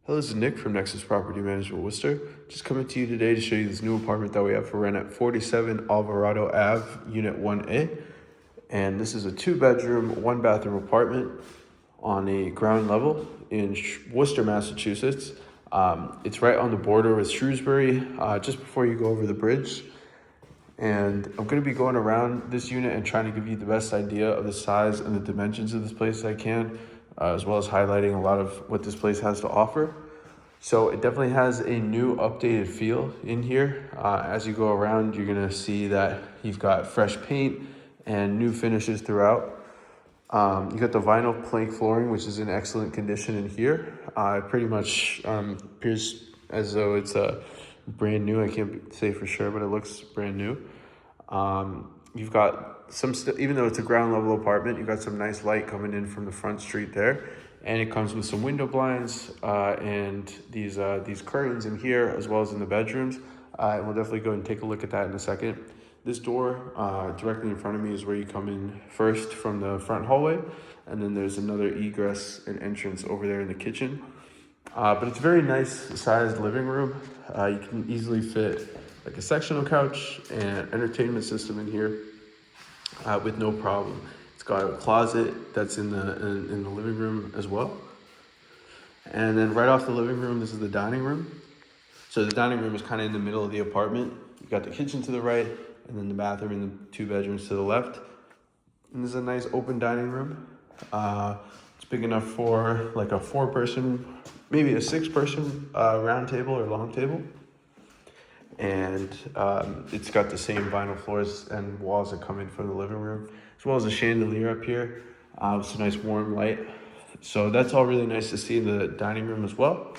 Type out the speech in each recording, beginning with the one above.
Hello, this is Nick from Nexus Property Management Worcester. Just coming to you today to show you this new apartment that we have for rent at 47 Alvarado Ave, Unit 1A. And this is a 2-bedroom, 1-bathroom apartment on a ground level in Worcester, Massachusetts. It's right on the border with Shrewsbury, just before you go over the bridge. And I'm going to be going around this unit and trying to give you the best idea of the size and the dimensions of this place I can, as well as highlighting a lot of what this place has to offer. So it definitely has a new updated feel in here. As you go around, you're going to see that you've got fresh paint and new finishes throughout. You got the vinyl plank flooring, which is in excellent condition in here. It pretty much appears as though it's brand new. I can't say for sure, but it looks brand new. You've got even though it's a ground level apartment, you've got some nice light coming in from the front street there. And it comes with some window blinds and these curtains in here, as well as in the bedrooms. And we'll definitely go and take a look at that in a second. This door directly in front of me is where you come in first from the front hallway. And then there's another egress and entrance over there in the kitchen. But it's a very nice sized living room. You can easily fit like a sectional couch and entertainment system in here with no problem. It's got a closet that's in the living room as well. And then right off the living room, this is the dining room. So the dining room is kind of in the middle of the apartment. You got the kitchen to the right, and then the bathroom and the 2 bedrooms to the left. And this is a nice open dining room. It's big enough for like a 4-person, maybe a 6-person round table or long table. And it's got the same vinyl floors and walls that come in from the living room, as well as a chandelier up here with some nice warm light. So that's all really nice to see in the dining room as well.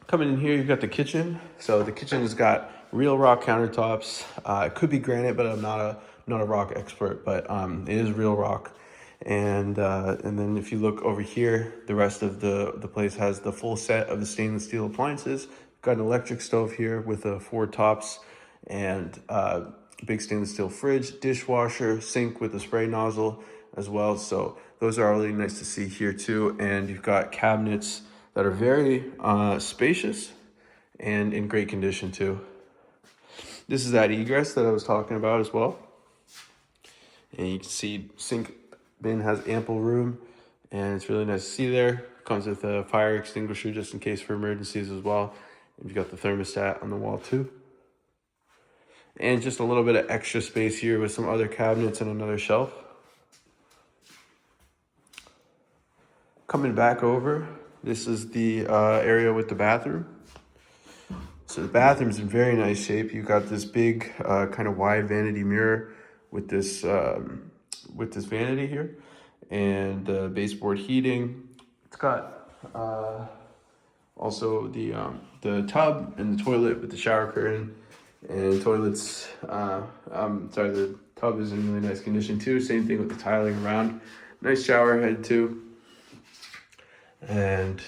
Coming in here, you've got the kitchen. So the kitchen has got real rock countertops. It could be granite, but I'm not a rock expert, but it is real rock. And then if you look over here, the rest of the place has the full set of the stainless steel appliances. Got an electric stove here with 4 tops and big stainless steel fridge, dishwasher, sink with a spray nozzle as well. So those are really nice to see here too. And you've got cabinets that are very spacious and in great condition too. This is that egress that I was talking about as well. And you can see sink bin has ample room and it's really nice to see there. Comes with a fire extinguisher just in case for emergencies as well. You've got the thermostat on the wall too. And just a little bit of extra space here with some other cabinets and another shelf. Coming back over, this is the area with the bathroom. So the bathroom's in very nice shape. You've got this big kind of wide vanity mirror with this vanity here. And baseboard heating. It's got also the tub and the toilet with the shower curtain and toilets. The tub is in really nice condition too. Same thing with the tiling around. Nice shower head too. And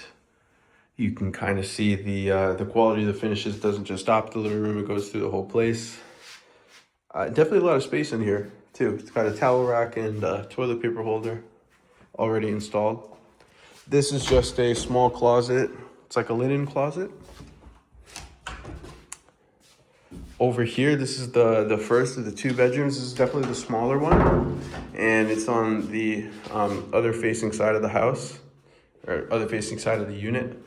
you can kind of see the quality of the finishes doesn't just stop at the living room, it goes through the whole place. Definitely a lot of space in here too. It's got a towel rack and a toilet paper holder already installed. This is just a small closet. It's like a linen closet. Over here, this is the first of the 2 bedrooms. This is definitely the smaller one. And it's on the other facing side of the house, or other facing side of the unit.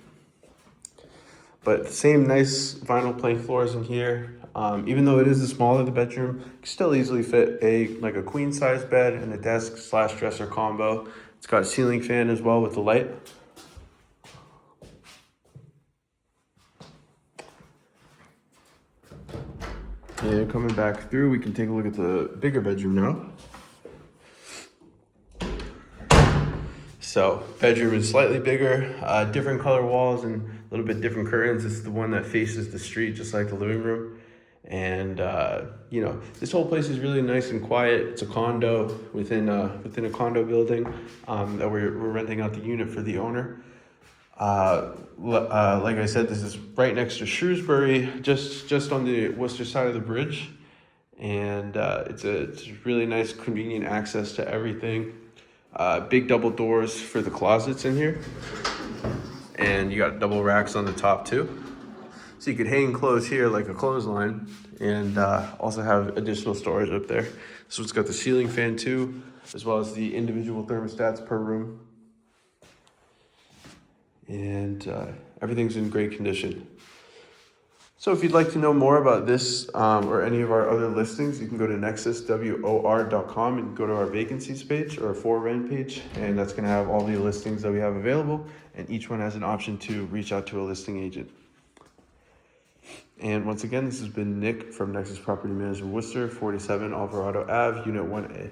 But same nice vinyl plank floors in here. Even though it is the smaller the bedroom, you can still easily fit a queen size bed and a desk / dresser combo. It's got a ceiling fan as well with the light. And coming back through, we can take a look at the bigger bedroom now. So bedroom is slightly bigger, different color walls and a little bit different curtains. This is the one that faces the street, just like the living room. And this whole place is really nice and quiet. It's a condo within a condo building that we're renting out the unit for the owner. Like I said, this is right next to Shrewsbury, just on the Worcester side of the bridge. And it's really nice, convenient access to everything. Big double doors for the closets in here. and you got double racks on the top too. So you could hang clothes here like a clothesline, and also have additional storage up there. So it's got the ceiling fan too, as well as the individual thermostats per room. And everything's in great condition. So if you'd like to know more about this or any of our other listings, you can go to nexuswor.com and go to our vacancies page or for rent page, and that's going to have all the listings that we have available, and each one has an option to reach out to a listing agent. And once again, this has been Nick from Nexus Property Management Worcester, 47 Alvarado Ave, Unit 1A.